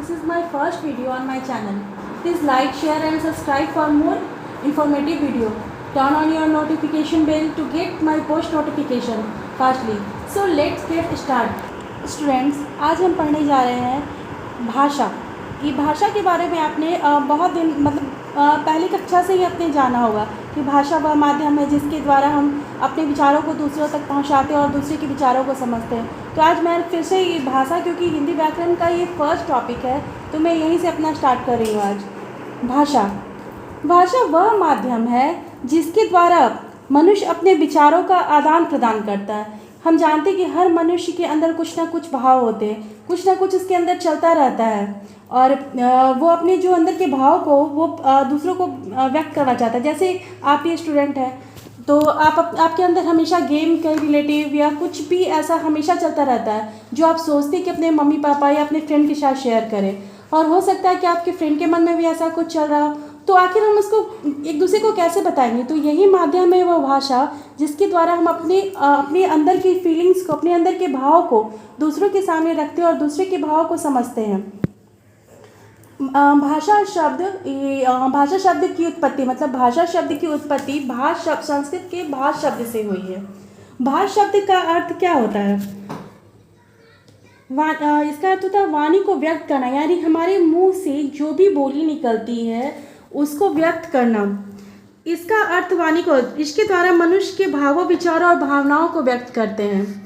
this is my first video on my channel. Please like, share and subscribe for more informative video. Turn on your notification bell to get my post notification fastly. So let's get start. Students, आज हम पढ़ने जा रहे हैं भाषा। ये भाषा के बारे में आपने बहुत दिन पहली कक्षा से ही आपने जाना होगा कि भाषा वह माध्यम है जिसके द्वारा हम अपने विचारों को दूसरों तक पहुंचाते हैं और दूसरे के विचारों को समझते हैं। तो आज मैं फिर से ये भाषा, क्योंकि हिंदी व्याकरण का ये फर्स्ट टॉपिक है, तो मैं यहीं से अपना स्टार्ट कर रही हूँ आज। भाषा वह माध्यम है जिसके द्वारा मनुष्य अपने विचारों का आदान प्रदान करता है। हम जानते हैं कि हर मनुष्य के अंदर कुछ ना कुछ भाव होते हैं, कुछ ना कुछ उसके अंदर चलता रहता है और वो अपने जो अंदर के भाव को वो दूसरों को व्यक्त करना चाहता है। जैसे आप ये स्टूडेंट हैं तो आपके अंदर हमेशा गेम के रिलेटिव या कुछ भी ऐसा हमेशा चलता रहता है जो आप सोचते हैं कि अपने मम्मी पापा या अपने फ्रेंड के साथ शेयर करें, और हो सकता है कि आपके फ्रेंड के मन में भी ऐसा कुछ चल रहा हो। तो आखिर हम उसको एक दूसरे को कैसे बताएंगे? तो यही माध्यम है वो भाषा जिसके द्वारा हम अपने अंदर की फीलिंग्स को, अपने अंदर के भाव को दूसरों के सामने रखते हैं और दूसरे के भाव को समझते हैं। भाषा शब्द की उत्पत्ति, मतलब भाषा शब्द की उत्पत्ति भाष शब्द, संस्कृत के भाष शब्द से हुई है। भाष शब्द का अर्थ क्या होता है? इसका अर्थ होता है वाणी को व्यक्त करना, यानी हमारे मुंह से जो भी बोली निकलती है उसको व्यक्त करना। इसका अर्थ वाणी को, इसके द्वारा मनुष्य के भावों, विचारों और भावनाओं को व्यक्त करते हैं।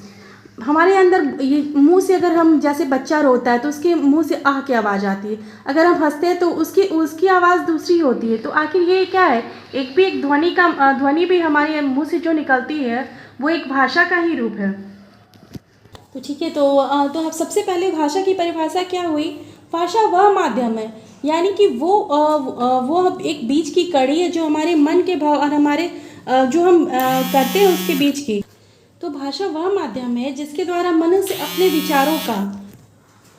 हमारे अंदर ये मुंह से, अगर हम जैसे बच्चा रोता है तो उसके मुंह से आह की आवाज़ आती है, अगर हम हंसते हैं तो उसकी आवाज़ दूसरी होती है। तो आखिर ये क्या है? एक ध्वनि भी हमारे मुंह से जो निकलती है वो एक भाषा का ही रूप है। तो ठीक है, तो अब सबसे पहले भाषा की परिभाषा क्या हुई? भाषा वह माध्यम है, यानी कि वो एक बीच की कड़ी है जो हमारे मन के भाव और हमारे जो हम करते हैं उसके बीच की। तो भाषा वह माध्यम है जिसके द्वारा मनुष्य अपने विचारों का,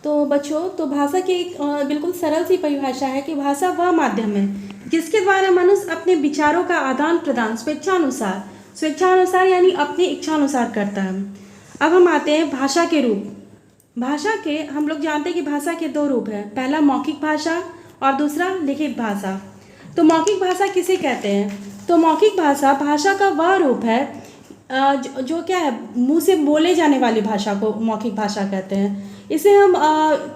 तो बच्चों, तो भाषा की एक बिल्कुल सरल सी परिभाषा है कि भाषा वह माध्यम है जिसके द्वारा मनुष्य अपने विचारों का आदान प्रदान स्वेच्छानुसार यानी अपनी इच्छानुसार करता है। अब हम आते हैं भाषा के रूप। भाषा के हम लोग जानते हैं कि भाषा के दो रूप हैं, पहला मौखिक भाषा और दूसरा लिखित भाषा। तो मौखिक भाषा किसे कहते हैं? तो मौखिक भाषा का वह रूप है जो क्या है, मुंह से बोले जाने वाली भाषा को मौखिक भाषा कहते हैं। इसे हम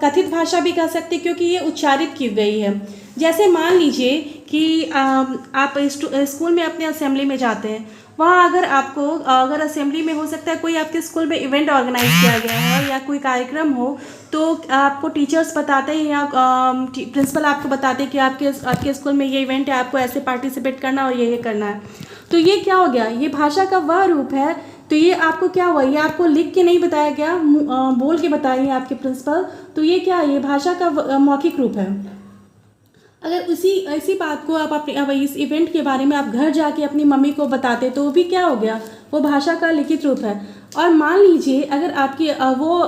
कथित भाषा भी कह सकते हैं क्योंकि ये उच्चारित की गई है। जैसे मान लीजिए कि आप स्कूल में अपने असेंबली में जाते हैं, वहाँ अगर असेंबली में हो सकता है कोई आपके स्कूल में इवेंट ऑर्गेनाइज किया गया है या कोई कार्यक्रम हो, तो आपको टीचर्स बताते हैं या प्रिंसिपल आपको बताते हैं कि आपके स्कूल में ये इवेंट है, आपको ऐसे पार्टिसिपेट करना और ये करना है। तो ये क्या हो गया? ये भाषा का वह रूप है। तो ये आपको क्या हुआ? ये आपको लिख के नहीं बताया गया, बोल के बताइए आपके प्रिंसिपल। तो ये क्या है? ये भाषा का मौखिक रूप है। अगर इसी बात को आप इस इवेंट के बारे में आप घर जाके अपनी मम्मी को बताते तो भी क्या हो गया? वो भाषा का लिखित रूप है। और मान लीजिए अगर आपकी वो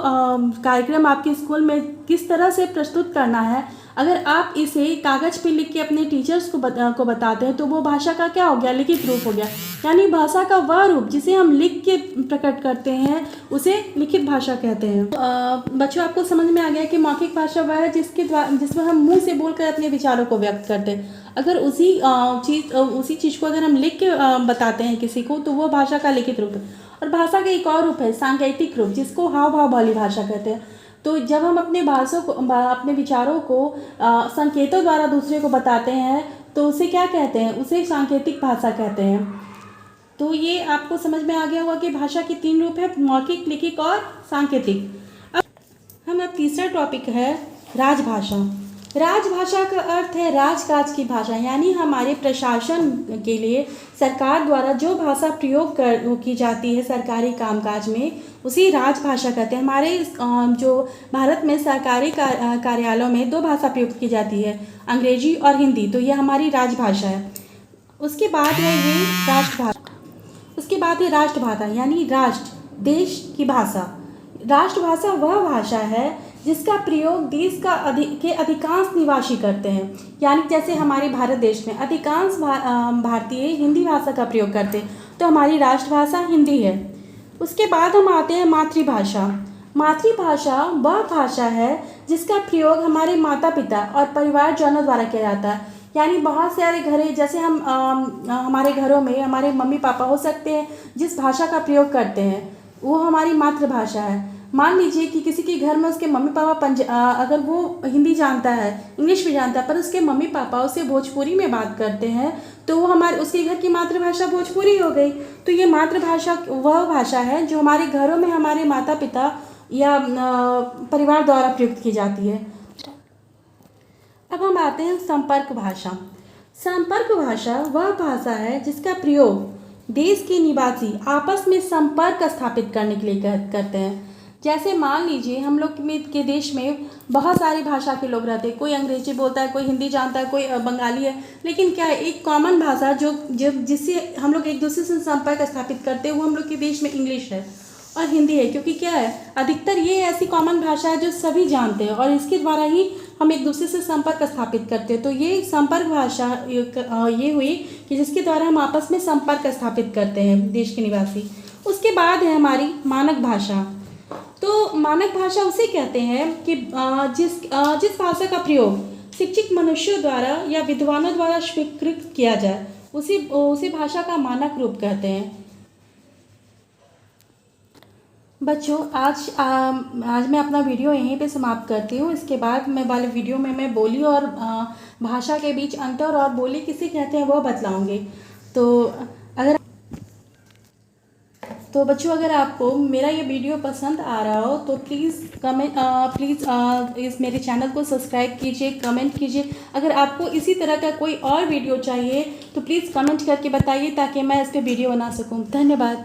कार्यक्रम आपके स्कूल में किस तरह से प्रस्तुत करना है, अगर आप इसे कागज़ पे लिख के अपने टीचर्स को बताते हैं तो वो भाषा का क्या हो गया? लिखित रूप हो गया। यानी भाषा का वह रूप जिसे हम लिख के प्रकट करते हैं उसे लिखित भाषा कहते हैं। बच्चों, आपको समझ में आ गया कि मौखिक भाषा वह है जिसमें हम मुंह से बोलकर अपने विचारों को व्यक्त करते हैं। अगर उसी चीज़ को अगर हम लिख के बताते हैं किसी को तो वो भाषा का लिखित रूप है। और भाषा का एक और रूप है सांकेतिक रूप, जिसको हाव भाव वाली भाषा कहते हैं। तो जब हम अपने विचारों को संकेतों द्वारा दूसरे को बताते हैं तो उसे क्या कहते हैं? उसे सांकेतिक भाषा कहते हैं। तो ये आपको समझ में आ गया होगा कि भाषा के तीन रूप है, मौखिक, लिखित और सांकेतिक। अब तीसरा टॉपिक है राजभाषा। राजभाषा का अर्थ है राजकाज की भाषा, यानी हमारे प्रशासन के लिए सरकार द्वारा जो भाषा प्रयोग की जाती है सरकारी कामकाज में उसी राजभाषा कहते हैं। हमारे जो भारत में सरकारी कार्यालयों में दो भाषा प्रयोग की जाती है, अंग्रेजी और हिंदी। तो ये हमारी राजभाषा है। उसके बाद है राष्ट्रभाषा, यानी राष्ट्र, देश की भाषा। राष्ट्रभाषा वह भाषा है जिसका प्रयोग देश के अधिकांश निवासी करते हैं। यानी जैसे हमारे भारत देश में अधिकांश भारतीय हिंदी भाषा का प्रयोग करते हैं, तो हमारी राष्ट्रभाषा हिंदी है। उसके बाद हम आते हैं मातृभाषा। मातृभाषा वह भाषा है जिसका प्रयोग हमारे माता पिता और परिवारजनों द्वारा किया जाता है। यानी बहुत सारे घरें, जैसे हम हमारे घरों में हमारे मम्मी पापा हो सकते हैं जिस भाषा का प्रयोग करते हैं वो हमारी मातृभाषा है। मान लीजिए कि किसी के घर में उसके मम्मी पापा अगर वो हिंदी जानता है, इंग्लिश भी जानता है, पर उसके मम्मी पापा उससे भोजपुरी में बात करते हैं तो वो हमारे उसके घर की मातृभाषा भोजपुरी हो गई। तो ये मातृभाषा वह भाषा है जो हमारे घरों में हमारे माता पिता या परिवार द्वारा प्रयुक्त की जाती है। अब हम आते हैं संपर्क भाषा। संपर्क भाषा वह भाषा है जिसका प्रयोग देश के निवासी आपस में संपर्क स्थापित करने के लिए करते हैं। जैसे मान लीजिए हम लोग के देश में बहुत सारी भाषा के लोग रहते हैं, कोई अंग्रेजी बोलता है, कोई हिंदी जानता है, कोई बंगाली है, लेकिन क्या है एक कॉमन भाषा जो जिससे हम लोग एक दूसरे से संपर्क स्थापित करते हैं वो हम लोग के देश में इंग्लिश है और हिंदी है। क्योंकि क्या है अधिकतर ये ऐसी कॉमन भाषा है जो सभी जानते हैं और इसके द्वारा ही हम एक दूसरे से संपर्क स्थापित करते हैं। तो ये संपर्क भाषा ये हुई कि जिसके द्वारा हम आपस में संपर्क स्थापित करते हैं देश के निवासी। उसके बाद है हमारी मानक भाषा। तो मानक भाषा उसे कहते हैं कि जिस भाषा का प्रयोग शिक्षित मनुष्यों द्वारा या विद्वानों द्वारा स्वीकृत किया जाए उसी भाषा का मानक रूप कहते हैं। बच्चों आज मैं अपना वीडियो यहीं पे समाप्त करती हूँ। इसके बाद मैं वाले वीडियो में मैं बोली और भाषा के बीच अंतर और बोली किसे कहते हैं वो बतलाऊँगी। तो बच्चों अगर आपको मेरा ये वीडियो पसंद आ रहा हो तो प्लीज़ इस मेरे चैनल को सब्सक्राइब कीजिए, कमेंट कीजिए। अगर आपको इसी तरह का कोई और वीडियो चाहिए तो प्लीज़ कमेंट करके बताइए ताकि मैं इस पर वीडियो बना सकूं। धन्यवाद।